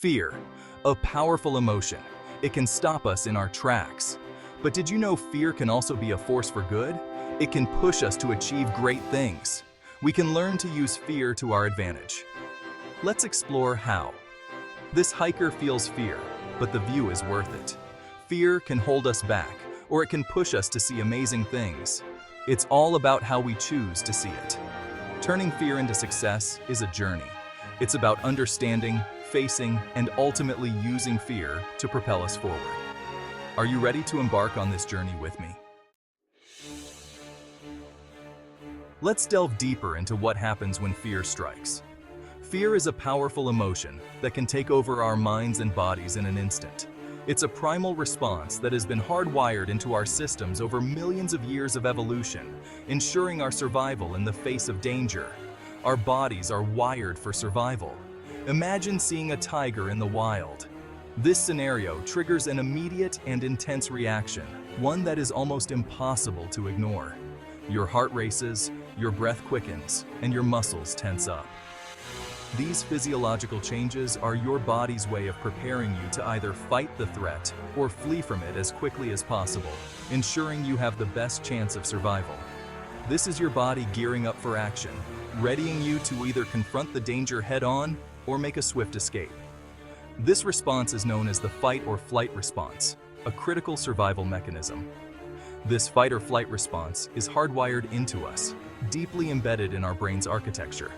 Fear, a powerful emotion. It can stop us in our tracks. But did you know fear can also be a force for good? It can push us to achieve great things. We can learn to use fear to our advantage. Let's explore how. This hiker feels fear, but the view is worth it. Fear can hold us back, or it can push us to see amazing things. It's all about how we choose to see it. Turning fear into success is a journey. It's about understanding, facing, and ultimately using fear to propel us forward. Are you ready to embark on this journey with me? Let's delve deeper into what happens when fear strikes. Fear is a powerful emotion that can take over our minds and bodies in an instant. It's a primal response that has been hardwired into our systems over millions of years of evolution, ensuring our survival in the face of danger. Our bodies are wired for survival. Imagine seeing a tiger in the wild. This scenario triggers an immediate and intense reaction, one that is almost impossible to ignore. Your heart races, your breath quickens, and your muscles tense up. These physiological changes are your body's way of preparing you to either fight the threat or flee from it as quickly as possible, ensuring you have the best chance of survival. This is your body gearing up for action, readying you to either confront the danger head-on or make a swift escape. This response is known as the fight or flight response, a critical survival mechanism. This fight or flight response is hardwired into us, deeply embedded in our brain's architecture.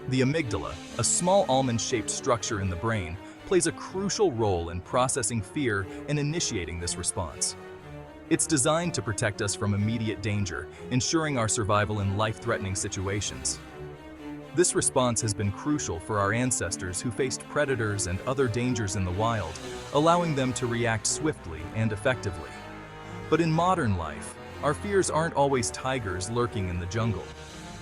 The amygdala, a small almond-shaped structure in the brain, plays a crucial role in processing fear and initiating this response. It's designed to protect us from immediate danger, ensuring our survival in life-threatening situations. This response has been crucial for our ancestors who faced predators and other dangers in the wild, allowing them to react swiftly and effectively. But in modern life, our fears aren't always tigers lurking in the jungle.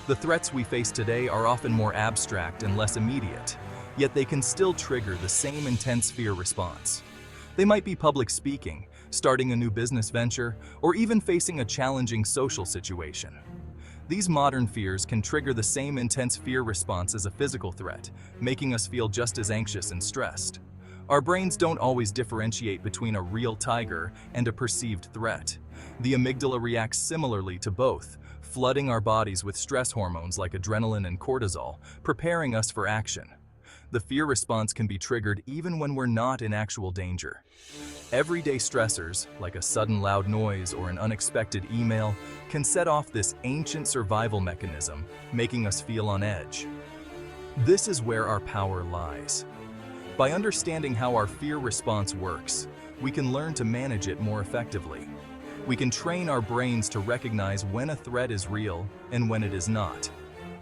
The threats we face today are often more abstract and less immediate, yet they can still trigger the same intense fear response. They might be public speaking, starting a new business venture, or even facing a challenging social situation. These modern fears can trigger the same intense fear response as a physical threat, making us feel just as anxious and stressed. Our brains don't always differentiate between a real tiger and a perceived threat. The amygdala reacts similarly to both, flooding our bodies with stress hormones like adrenaline and cortisol, preparing us for action. The fear response can be triggered even when we're not in actual danger. Everyday stressors, like a sudden loud noise or an unexpected email, can set off this ancient survival mechanism, making us feel on edge. This is where our power lies. By understanding how our fear response works, we can learn to manage it more effectively. We can train our brains to recognize when a threat is real and when it is not,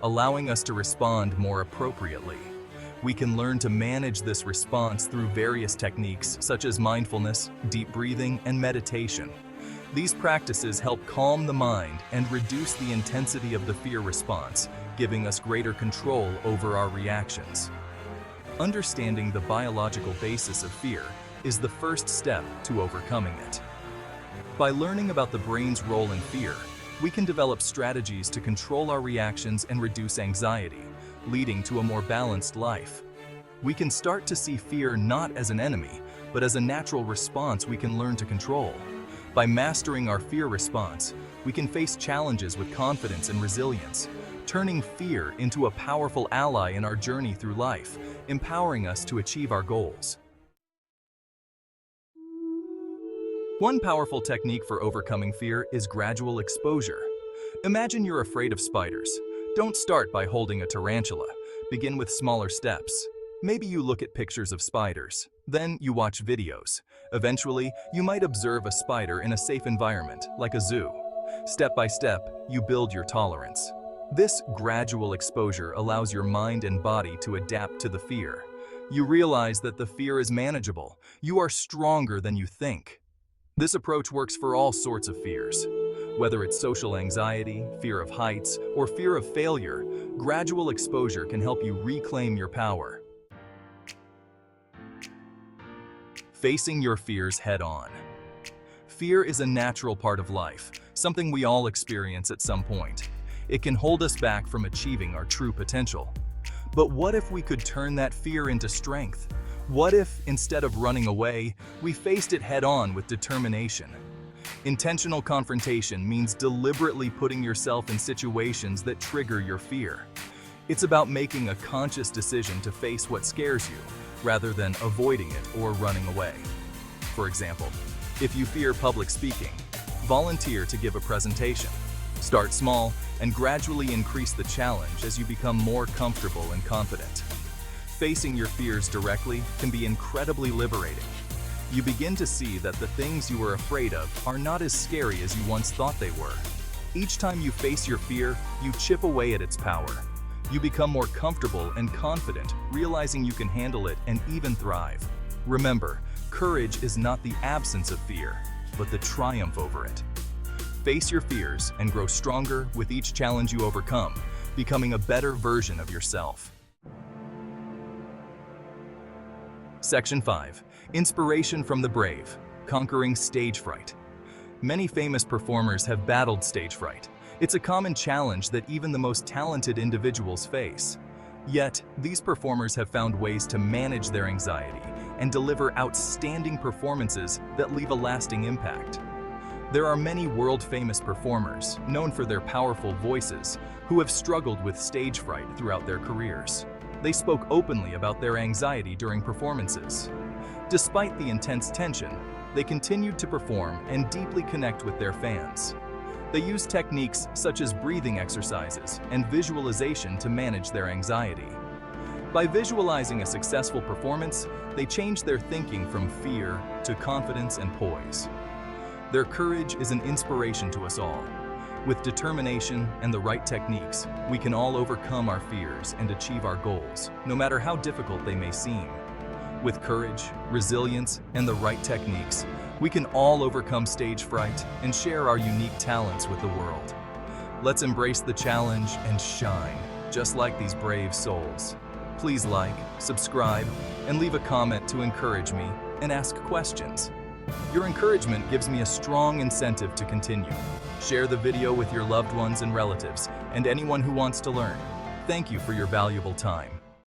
allowing us to respond more appropriately. We can learn to manage this response through various techniques such as mindfulness, deep breathing, and meditation. These practices help calm the mind and reduce the intensity of the fear response, giving us greater control over our reactions. Understanding the biological basis of fear is the first step to overcoming it. By learning about the brain's role in fear, we can develop strategies to control our reactions and reduce anxiety, leading to a more balanced life. We can start to see fear not as an enemy, but as a natural response we can learn to control. By mastering our fear response, we can face challenges with confidence and resilience, turning fear into a powerful ally in our journey through life, empowering us to achieve our goals. One powerful technique for overcoming fear is gradual exposure. Imagine you're afraid of spiders. Don't start by holding a tarantula. Begin with smaller steps. Maybe you look at pictures of spiders. Then you watch videos. Eventually, you might observe a spider in a safe environment, like a zoo. Step by step, you build your tolerance. This gradual exposure allows your mind and body to adapt to the fear. You realize that the fear is manageable. You are stronger than you think. This approach works for all sorts of fears. Whether it's social anxiety, fear of heights, or fear of failure, gradual exposure can help you reclaim your power. Facing your fears head-on. Fear is a natural part of life, something we all experience at some point. It can hold us back from achieving our true potential. But what if we could turn that fear into strength? What if, instead of running away, we faced it head-on with determination? Intentional confrontation means deliberately putting yourself in situations that trigger your fear. It's about making a conscious decision to face what scares you, rather than avoiding it or running away. For example, if you fear public speaking, volunteer to give a presentation. Start small and gradually increase the challenge as you become more comfortable and confident. Facing your fears directly can be incredibly liberating. You begin to see that the things you were afraid of are not as scary as you once thought they were. Each time you face your fear, you chip away at its power. You become more comfortable and confident, realizing you can handle it and even thrive. Remember, courage is not the absence of fear, but the triumph over it. Face your fears and grow stronger with each challenge you overcome, becoming a better version of yourself. Section 5. Inspiration from the brave, conquering stage fright. Many famous performers have battled stage fright. It's a common challenge that even the most talented individuals face. Yet, these performers have found ways to manage their anxiety and deliver outstanding performances that leave a lasting impact. There are many world-famous performers, known for their powerful voices, who have struggled with stage fright throughout their careers. They spoke openly about their anxiety during performances. Despite the intense tension, they continued to perform and deeply connect with their fans. They use techniques such as breathing exercises and visualization to manage their anxiety. By visualizing a successful performance, they change their thinking from fear to confidence and poise. Their courage is an inspiration to us all. With determination and the right techniques, we can all overcome our fears and achieve our goals, no matter how difficult they may seem. With courage, resilience, and the right techniques, we can all overcome stage fright and share our unique talents with the world. Let's embrace the challenge and shine, just like these brave souls. Please like, subscribe, and leave a comment to encourage me and ask questions. Your encouragement gives me a strong incentive to continue. Share the video with your loved ones and relatives, and anyone who wants to learn. Thank you for your valuable time.